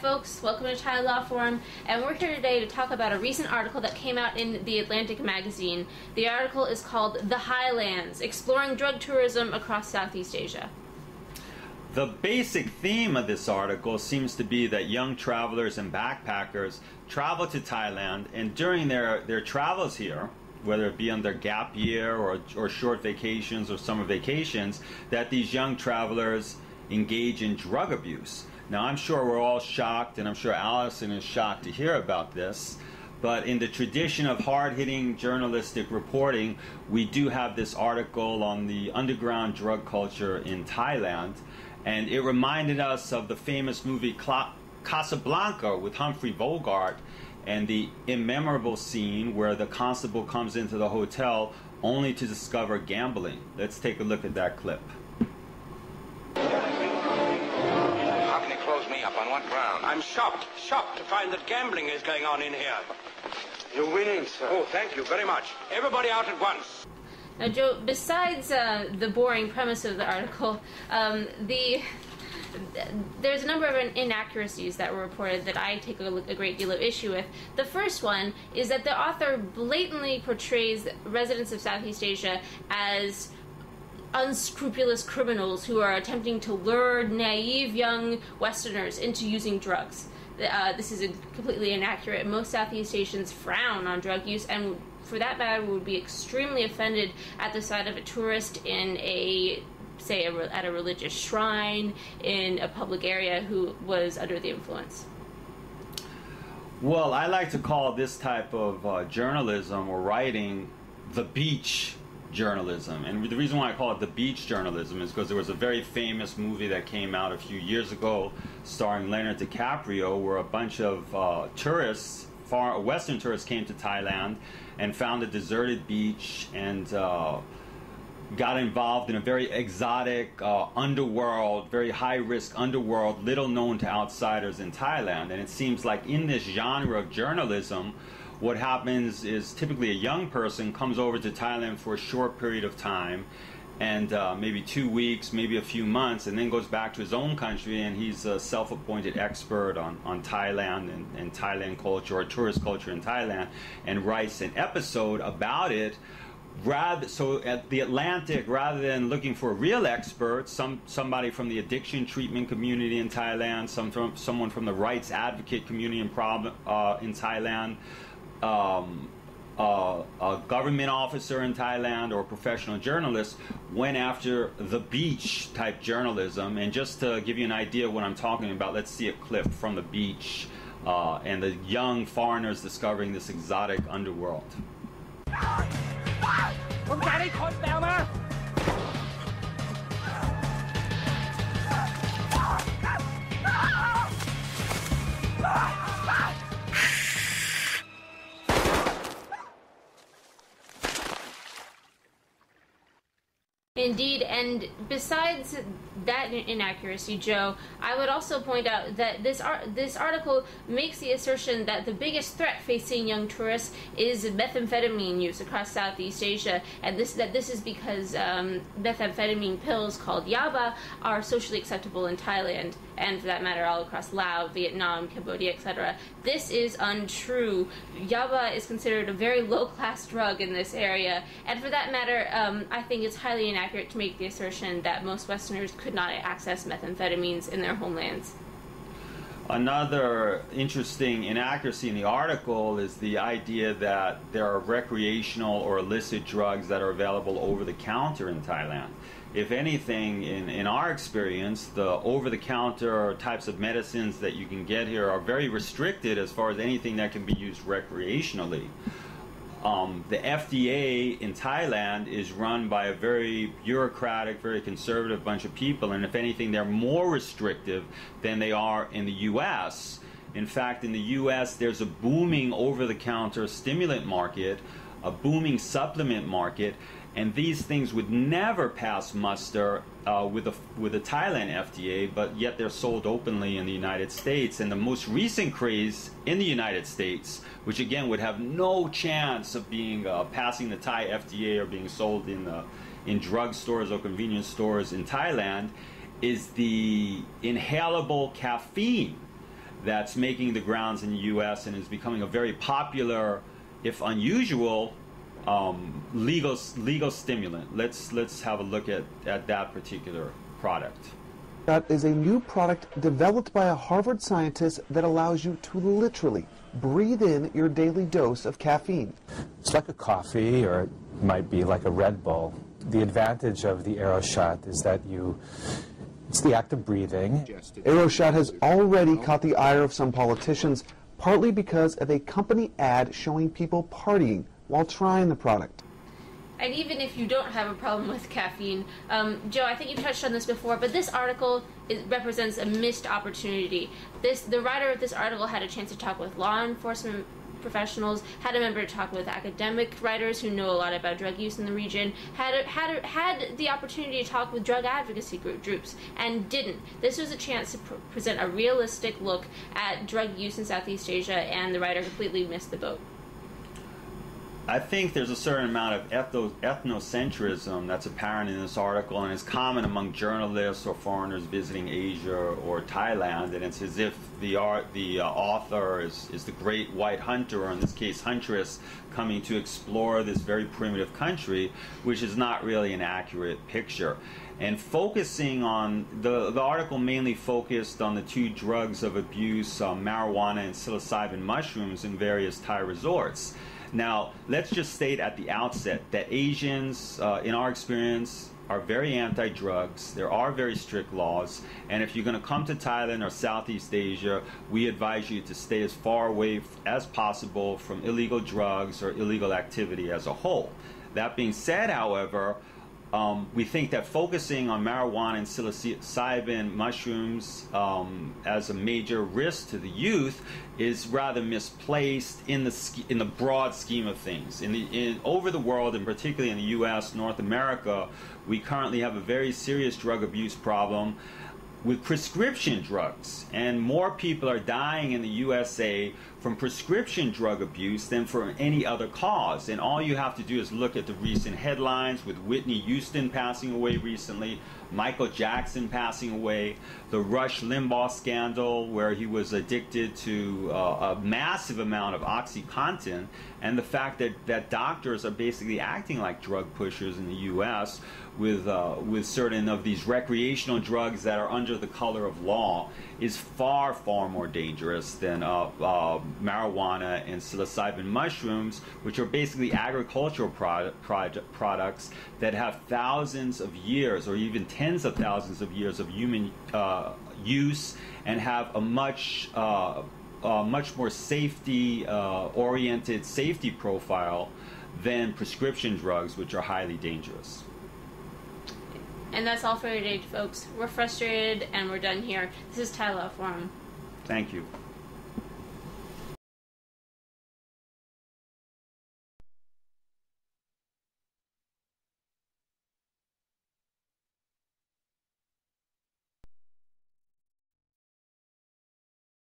folks, welcome to Thai Law Forum, and we're here today to talk about a recent article that came out in The Atlantic magazine. The article is called The Highlands, Exploring Drug Tourism Across Southeast Asia. The basic theme of this article seems to be that young travelers and backpackers travel to Thailand, and during their travels here, whether it be on their gap year or short vacations or summer vacations, that these young travelers engage in drug abuse. Now, I'm sure we're all shocked, and I'm sure Allison is shocked to hear about this, but in the tradition of hard-hitting journalistic reporting, we do have this article on the underground drug culture in Thailand, and it reminded us of the famous movie Casablanca with Humphrey Bogart, and the immemorable scene where the constable comes into the hotel only to discover gambling. Let's take a look at that clip. How can you close me up? On what ground? I'm shocked to find that gambling is going on in here. You're winning, sir. Oh, thank you very much. Everybody out at once. Now, Joe, besides the boring premise of the article, there's a number of inaccuracies that were reported that I take a great deal of issue with. The first one is that the author blatantly portrays residents of Southeast Asia as unscrupulous criminals who are attempting to lure naive young Westerners into using drugs. This is completely inaccurate. Most Southeast Asians frown on drug use, and for that matter would be extremely offended at the sight of a tourist in at a religious shrine in a public area who was under the influence. Well, I like to call this type of journalism or writing the beach journalism. And the reason why I call it the beach journalism is because there was a very famous movie that came out a few years ago starring Leonardo DiCaprio, where a bunch of tourists, Western tourists, came to Thailand and found a deserted beach and got involved in a very exotic underworld, very high-risk underworld, little known to outsiders in Thailand. And it seems like in this genre of journalism, what happens is typically a young person comes over to Thailand for a short period of time, and maybe 2 weeks, maybe a few months, and then goes back to his own country, and he's a self-appointed expert on Thailand and Thailand culture or tourist culture in Thailand, and writes an episode about it. So at The Atlantic, rather than looking for a real expert, somebody from the addiction treatment community in Thailand, someone from the rights advocate community in Thailand, a government officer in Thailand, or a professional journalist, went after the beach type journalism. And just to give you an idea of what I'm talking about, let's see a clip from the beach and the young foreigners discovering this exotic underworld. Indeed, and besides that inaccuracy, Joe, I would also point out that this article makes the assertion that the biggest threat facing young tourists is methamphetamine use across Southeast Asia, and this is because methamphetamine pills called yaba are socially acceptable in Thailand, and for that matter all across Laos, Vietnam, Cambodia, etc. This is untrue. Yaba is considered a very low-class drug in this area, and for that matter, I think it's highly inaccurate to make the assertion that most Westerners could not access methamphetamines in their homelands. Another interesting inaccuracy in the article is the idea that there are recreational or illicit drugs that are available over the counter in Thailand. If anything, in our experience, the over-the-counter types of medicines that you can get here are very restricted as far as anything that can be used recreationally. The FDA in Thailand is run by a very bureaucratic, very conservative bunch of people, and if anything, they're more restrictive than they are in the U.S. In fact, in the U.S., there's a booming over-the-counter stimulant market, a booming supplement market, and these things would never pass muster with the Thailand FDA, but yet they're sold openly in the United States. And the most recent craze in the United States, which again would have no chance of being passing the Thai FDA or being sold in drugstores or convenience stores in Thailand, is the inhalable caffeine that's making the grounds in the U.S. and is becoming a very popular, if unusual, legal stimulant. Let's have a look at that particular product. That is a new product developed by a Harvard scientist that allows you to literally breathe in your daily dose of caffeine. It's like a coffee, or it might be like a Red Bull. The advantage of the AeroShot is that it's the act of breathing. AeroShot has already caught the ire of some politicians, partly because of a company ad showing people partying while trying the product. And even if you don't have a problem with caffeine, Joe, I think you touched on this before, but this article represents a missed opportunity. The writer of this article had a chance to talk with law enforcement professionals, had a member to talk with academic writers who know a lot about drug use in the region, had the opportunity to talk with drug advocacy groups, and didn't. This was a chance to present a realistic look at drug use in Southeast Asia, and the writer completely missed the boat. I think there's a certain amount of ethnocentrism that's apparent in this article, and is common among journalists or foreigners visiting Asia or Thailand, and it's as if the author is the great white hunter, or in this case huntress, coming to explore this very primitive country, which is not really an accurate picture. And focusing on, the article mainly focused on the two drugs of abuse, marijuana and psilocybin mushrooms in various Thai resorts. Now, let's just state at the outset that Asians, in our experience, are very anti-drugs. There are very strict laws, and if you're going to come to Thailand or Southeast Asia, we advise you to stay as far away as possible from illegal drugs or illegal activity as a whole. That being said, however, we think that focusing on marijuana and psilocybin mushrooms as a major risk to the youth is rather misplaced in the broad scheme of things. Over the world, and particularly in the U.S., North America, we currently have a very serious drug abuse problem with prescription drugs, and more people are dying in the USA from prescription drug abuse than for any other cause. And all you have to do is look at the recent headlines with Whitney Houston passing away recently, Michael Jackson passing away, the Rush Limbaugh scandal where he was addicted to a massive amount of OxyContin, and the fact that doctors are basically acting like drug pushers in the U.S. with certain of these recreational drugs that are under the color of law is far, far more dangerous than marijuana and psilocybin mushrooms, which are basically agricultural products that have thousands of years or even tens of thousands of years of human use, and have a much more safety oriented safety profile than prescription drugs, which are highly dangerous. And that's all for today, folks. We're frustrated and we're done here. This is Thai Law Forum. Thank you.